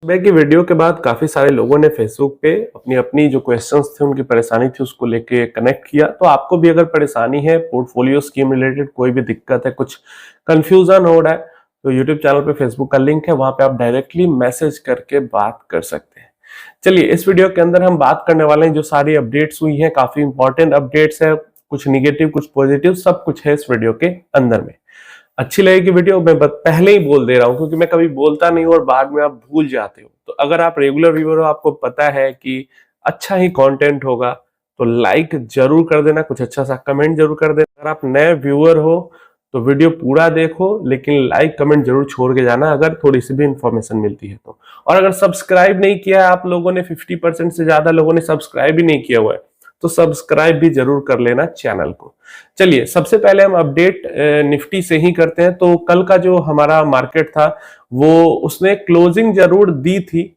सुबह की वीडियो के बाद काफी सारे लोगों ने फेसबुक पे अपनी अपनी जो क्वेश्चंस थे, उनकी परेशानी थी, उसको लेके कनेक्ट किया। तो आपको भी अगर परेशानी है, पोर्टफोलियो स्कीम रिलेटेड कोई भी दिक्कत है, कुछ कंफ्यूजन हो रहा है, तो यूट्यूब चैनल पे फेसबुक का लिंक है, वहां पे आप डायरेक्टली मैसेज करके बात कर सकते हैं। चलिए, इस वीडियो के अंदर हम बात करने वाले हैं जो सारी अपडेट्स हुई हैं, काफी इंपॉर्टेंट अपडेट्स है, कुछ निगेटिव कुछ पॉजिटिव, सब कुछ है इस वीडियो के अंदर में। अच्छी लगेगी वीडियो, मैं पहले ही बोल दे रहा हूं क्योंकि मैं कभी बोलता नहीं हूं और बाद में आप भूल जाते हो। तो अगर आप रेगुलर व्यूअर हो, आपको पता है कि अच्छा ही कंटेंट होगा, तो लाइक जरूर कर देना, कुछ अच्छा सा कमेंट जरूर कर देना। अगर आप नए व्यूअर हो तो वीडियो पूरा देखो, लेकिन लाइक कमेंट जरूर छोड़ के जाना अगर थोड़ी सी भी इंफॉर्मेशन मिलती है तो। और अगर सब्सक्राइब नहीं किया है आप लोगों ने, 50% से ज्यादा लोगों ने सब्सक्राइब ही नहीं किया हुआ है, तो सब्सक्राइब भी जरूर कर लेना चैनल को। चलिए, सबसे पहले हम अपडेट निफ्टी से ही करते हैं। तो कल का जो हमारा मार्केट था, वो उसने क्लोजिंग जरूर दी थी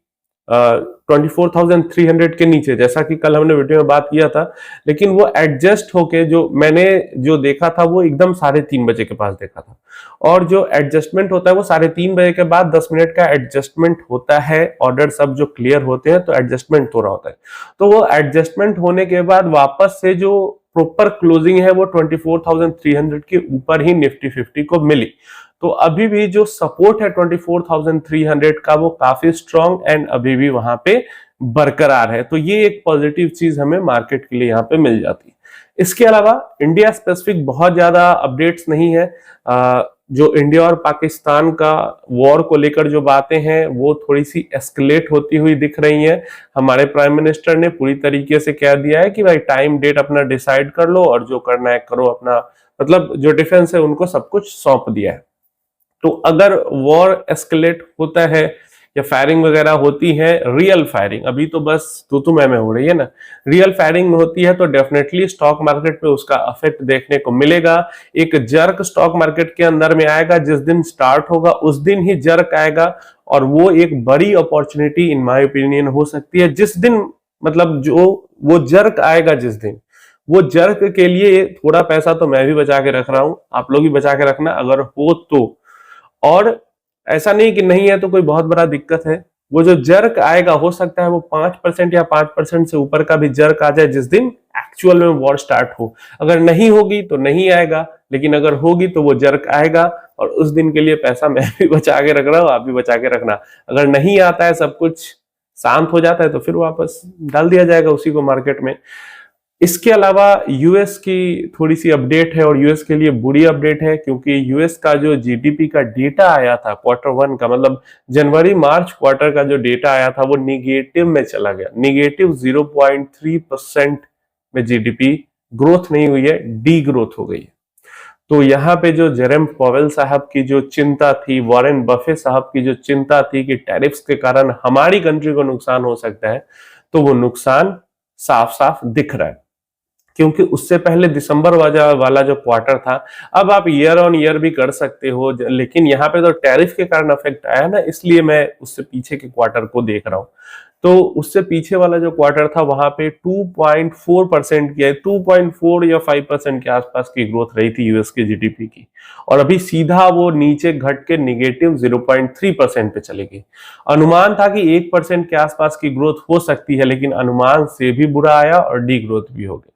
24,300 के नीचे, जैसा कि कल हमने वीडियो में बात किया था, लेकिन वो एडजस्ट होके जो मैंने जो देखा था वो एकदम 3:30 के पास देखा था। और जो एडजस्टमेंट होता है वो 3:30 के बाद 10 मिनट का एडजस्टमेंट होता है। ऑर्डर सब जो क्लियर होते हैं तो एडजस्टमेंट हो रहा होता है। तो वो एडजस्टमेंट होने के बाद वापस से जो प्रॉपर क्लोजिंग है वो 24,300 के ऊपर ही निफ्टी 50 को मिली। तो अभी भी जो सपोर्ट है 24,300 का, वो काफी स्ट्रॉन्ग एंड अभी भी वहां पे बरकरार है। तो ये एक पॉजिटिव चीज हमें मार्केट के लिए यहाँ पे मिल जाती है। इसके अलावा इंडिया स्पेसिफिक बहुत ज्यादा अपडेट्स नहीं है। जो इंडिया और पाकिस्तान का वॉर को लेकर जो बातें हैं वो थोड़ी सी एस्केलेट होती हुई दिख रही हैं। हमारे प्राइम मिनिस्टर ने पूरी तरीके से कह दिया है कि भाई टाइम डेट अपना डिसाइड कर लो और जो करना है करो, अपना मतलब जो डिफेंस है उनको सब कुछ सौंप दिया है। तो अगर वॉर एस्केलेट होता है या फायरिंग वगैरह होती है, रियल फायरिंग, अभी तो बस तू मैं हो रही है ना, रियल फायरिंग होती है तो डेफिनेटली स्टॉक मार्केट पे उसका इफेक्ट देखने को मिलेगा। एक जर्क स्टॉक मार्केट के अंदर में आएगा, जिस दिन स्टार्ट होगा उस दिन ही जर्क आएगा। और वो एक बड़ी अपॉर्चुनिटी इन माय ओपिनियन हो सकती है, जिस दिन मतलब जो वो जर्क आएगा, जिस दिन वो जर्क के लिए थोड़ा पैसा तो मैं भी बचा के रख रहा हूं, आप लोग भी बचा के रखना अगर हो तो। और ऐसा नहीं कि नहीं है तो कोई बहुत बड़ा दिक्कत है। वो जो जर्क आएगा हो सकता है वो 5% या 5% से ऊपर का भी जर्क आ जाए जिस दिन एक्चुअल में वॉर स्टार्ट हो। अगर नहीं होगी तो नहीं आएगा, लेकिन अगर होगी तो वो जर्क आएगा। और उस दिन के लिए पैसा मैं भी बचा के रख रहा हूं, आप भी बचा के रखना। अगर नहीं आता है, सब कुछ शांत हो जाता है, तो फिर वापस डाल दिया जाएगा उसी को मार्केट में। इसके अलावा यूएस की थोड़ी सी अपडेट है, और यूएस के लिए बुरी अपडेट है, क्योंकि यूएस का जो जीडीपी का डेटा आया था Q1 का, मतलब जनवरी मार्च क्वार्टर का जो डेटा आया था, वो निगेटिव में चला गया। निगेटिव 0.3% में जीडीपी ग्रोथ नहीं हुई है, डी ग्रोथ हो गई है। तो यहाँ पे जो जेरेम पॉवेल साहब की जो चिंता थी, वॉरेन बफे साहब की जो चिंता थी कि टैरिफ्स के कारण हमारी कंट्री को नुकसान हो सकता है, तो वो नुकसान साफ साफ दिख रहा है। क्योंकि उससे पहले दिसंबर वाला जो क्वार्टर था, अब आप ईयर ऑन ईयर भी कर सकते हो, लेकिन यहाँ पे तो टैरिफ के कारण इफेक्ट आया ना, इसलिए मैं उससे पीछे के क्वार्टर को देख रहा हूँ। तो उससे पीछे वाला जो क्वार्टर था वहां पे 2.4% की, 2.4 या 5% के आसपास की ग्रोथ रही थी यूएस के जीडीपी की। और अभी सीधा वो नीचे घट के निगेटिव 0.3% पे चली गई। अनुमान था कि 1% के आसपास की ग्रोथ हो सकती है, लेकिन अनुमान से भी बुरा आया और डी ग्रोथ भी हो गया।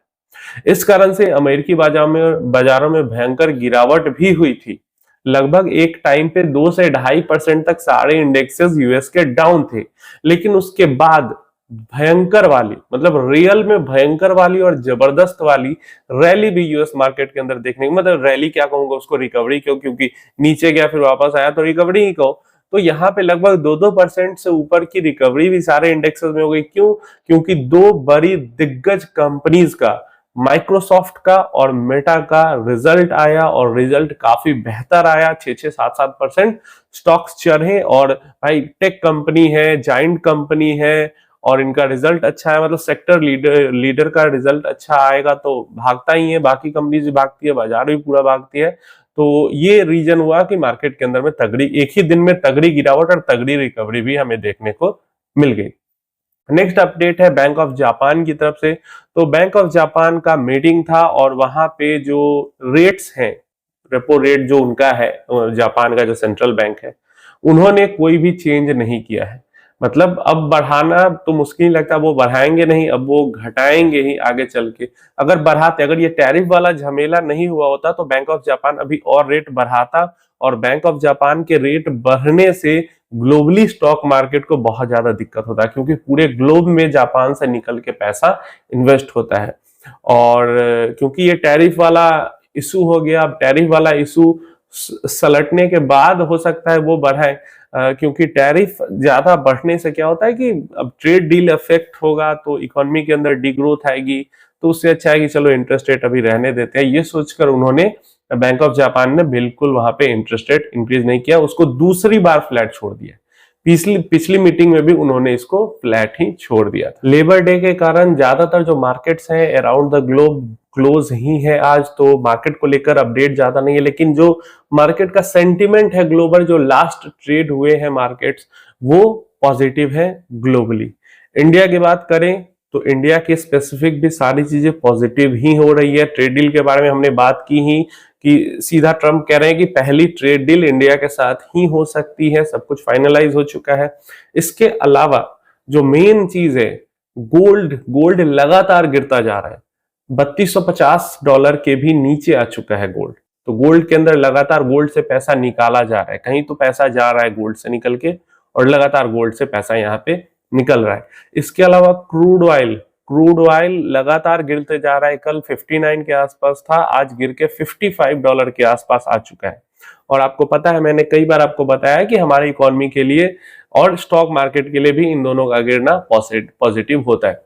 इस कारण से अमेरिकी बाजारों में भयंकर गिरावट भी हुई थी। लगभग एक टाइम पे 2 से 2.5% तक सारे इंडेक्सेस यूएस के डाउन थे। लेकिन उसके बाद भयंकर वाली, मतलब रियल में भयंकर वाली और जबरदस्त वाली रैली भी यूएस मार्केट के अंदर देखने को, मतलब रैली क्या कहूंगा उसको, रिकवरी क्यों, क्योंकि नीचे गया फिर वापस आया तो रिकवरी ही कहो। तो यहाँ पे लगभग 2% से ऊपर की रिकवरी भी सारे इंडेक्सेस में हो गई। क्यों? क्योंकि दो बड़ी दिग्गज कंपनीज का, माइक्रोसॉफ्ट का और मेटा का रिजल्ट आया, और रिजल्ट काफी बेहतर आया। 6-7% स्टॉक्स चढ़े। और भाई टेक कंपनी है, जाइंट कंपनी है, और इनका रिजल्ट अच्छा है, मतलब सेक्टर लीडर का रिजल्ट अच्छा आएगा तो भागता ही है, बाकी कंपनी भी भागती है, बाजार भी पूरा भागती है। तो ये रीजन हुआ कि मार्केट के अंदर में तगड़ी, एक ही दिन में तगड़ी गिरावट और तगड़ी रिकवरी भी हमें देखने को मिल गई। नेक्स्ट अपडेट है बैंक ऑफ जापान की तरफ से। तो बैंक ऑफ जापान का मीटिंग था, और वहां पे जो रेट्स हैं, रेपो रेट जो उनका है, जापान का जो सेंट्रल बैंक है, उन्होंने कोई भी चेंज नहीं किया है। मतलब अब बढ़ाना तो मुश्किल लगता, वो बढ़ाएंगे नहीं, अब वो घटाएंगे ही आगे चल के। अगर बढ़ाते, अगर ये टैरिफ वाला झमेला नहीं हुआ होता तो बैंक ऑफ जापान अभी और रेट बढ़ाता, और बैंक ऑफ जापान के रेट बढ़ने से ग्लोबली स्टॉक मार्केट को बहुत ज्यादा दिक्कत होता है, क्योंकि पूरे ग्लोब में जापान से निकल के पैसा इन्वेस्ट होता है। और क्योंकि ये टैरिफ वाला इशू हो गया, अब टैरिफ वाला इशू सलटने के बाद हो सकता है वो बढ़ाए, क्योंकि टैरिफ ज्यादा बढ़ने से क्या होता है कि अब ट्रेड डील इफेक्ट होगा तो इकोनॉमी के अंदर डिग्रोथ आएगी, तो उससे अच्छा है कि चलो इंटरेस्ट रेट अभी रहने देते हैं। ये सोचकर उन्होंने, बैंक ऑफ जापान ने बिल्कुल वहां पे इंटरेस्ट रेट इंक्रीज नहीं किया, उसको दूसरी बार फ्लैट छोड़ दिया। पिछली पिछली मीटिंग में भी उन्होंने इसको फ्लैट ही छोड़ दिया था। लेबर डे के कारण ज्यादातर जो मार्केट्स हैं अराउंड द ग्लोब क्लोज ही है आज, तो मार्केट को लेकर अपडेट ज्यादा नहीं है, लेकिन जो मार्केट का सेंटिमेंट है ग्लोबल, जो लास्ट ट्रेड हुए हैं मार्केट्स, वो पॉजिटिव है ग्लोबली। इंडिया की बात करें तो इंडिया के स्पेसिफिक भी सारी चीजें पॉजिटिव ही हो रही है। ट्रेड डील के बारे में हमने बात की ही, कि सीधा ट्रम्प कह रहे हैं कि पहली ट्रेड डील इंडिया के साथ ही हो सकती है, सब कुछ फाइनलाइज हो चुका है। इसके अलावा जो मेन चीज है, गोल्ड लगातार गिरता जा रहा है, $3250 के भी नीचे आ चुका है गोल्ड। तो गोल्ड के अंदर लगातार गोल्ड से पैसा निकाला जा रहा है, कहीं तो पैसा जा रहा है गोल्ड से निकल के, और लगातार गोल्ड से पैसा यहाँ पे निकल रहा है। इसके अलावा क्रूड ऑयल लगातार गिरते जा रहा है, कल 59 के आसपास था, आज गिर के $55 के आसपास आ चुका है। और आपको पता है, मैंने कई बार आपको बताया कि हमारी इकोनॉमी के लिए और स्टॉक मार्केट के लिए भी इन दोनों का गिरना पॉजिटिव होता है।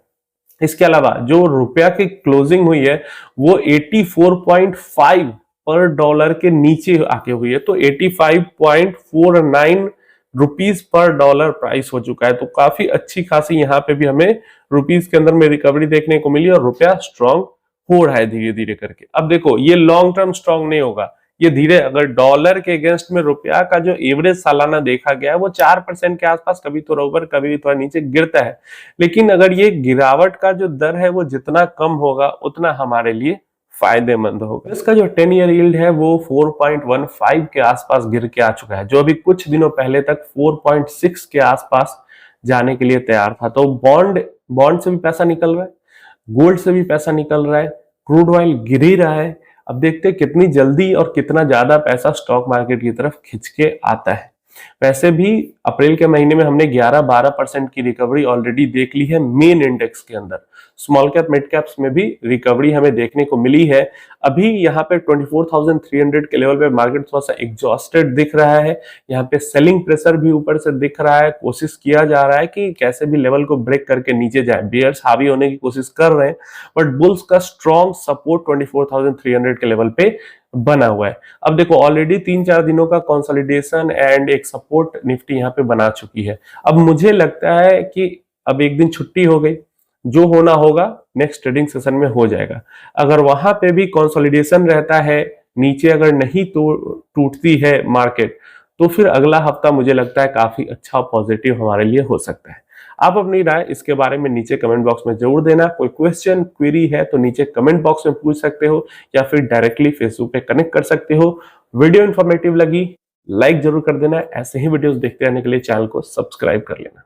इसके अलावा जो रुपया की क्लोजिंग हुई है वो 84.5 पर डॉलर के नीचे आके हुई है, तो 85.49 रुपीज पर डॉलर प्राइस हो चुका है। तो काफी अच्छी खासी यहाँ पे भी हमें रुपीज के अंदर में रिकवरी देखने को मिली, और रुपया स्ट्रांग हो रहा है धीरे धीरे करके। अब देखो, ये लॉन्ग टर्म स्ट्रांग नहीं होगा, ये धीरे, अगर डॉलर के अगेंस्ट में रुपया का जो एवरेज सालाना देखा गया है वो 4% के आसपास, कभी थोड़ा ऊपर कभी थोड़ा नीचे गिरता है, लेकिन अगर ये गिरावट का जो दर है वो जितना कम होगा उतना हमारे लिए फायदेमंद होगा। इसका जो 10 ईयर यील्ड है वो 4.15 के आसपास गिर के आ चुका है, जो अभी कुछ दिनों पहले तक 4.6 के आसपास जाने के लिए तैयार था। तो बॉन्ड से भी पैसा निकल रहा है, गोल्ड से भी पैसा निकल रहा है, क्रूड ऑयल गिर ही रहा है। अब देखते हैं कितनी जल्दी और कितना ज्यादा पैसा स्टॉक मार्केट की तरफ खिंच के आता है। वैसे भी अप्रैल के महीने में हमने 11-12% की रिकवरी ऑलरेडी देख ली है मेन इंडेक्स के अंदर। स्मॉल कैप मिड कैप्स में भी रिकवरी हमें देखने को मिली है। अभी यहाँ पे 24,300 के लेवल पे मार्केट थोड़ा सा एग्जॉस्टेड दिख रहा है, यहाँ पे सेलिंग प्रेशर भी ऊपर से दिख रहा है, कोशिश किया जा रहा है कि कैसे भी लेवल को ब्रेक करके नीचे जाए, बियर्स हावी होने की कोशिश कर रहे हैं, बट बुल्स का स्ट्रॉन्ग सपोर्ट 24,300 के लेवल पे बना हुआ है। अब देखो, ऑलरेडी 3-4 दिनों का कंसोलिडेशन एंड एक सपोर्ट निफ्टी यहाँ पे बना चुकी है। अब मुझे लगता है कि अब एक दिन छुट्टी हो गई, जो होना होगा नेक्स्ट ट्रेडिंग सेशन में हो जाएगा। अगर वहां पे भी कंसोलिडेशन रहता है, नीचे अगर नहीं तो टूटती है मार्केट, तो फिर अगला हफ्ता मुझे लगता है काफी अच्छा पॉजिटिव हमारे लिए हो सकता है। आप अपनी राय इसके बारे में नीचे कमेंट बॉक्स में जरूर देना। कोई क्वेश्चन क्वेरी है तो नीचे कमेंट बॉक्स में पूछ सकते हो, या फिर डायरेक्टली फेसबुक पे कनेक्ट कर सकते हो। वीडियो इन्फॉर्मेटिव लगी लाइक जरूर कर देना। ऐसे ही वीडियोस देखते रहने के लिए चैनल को सब्सक्राइब कर लेना।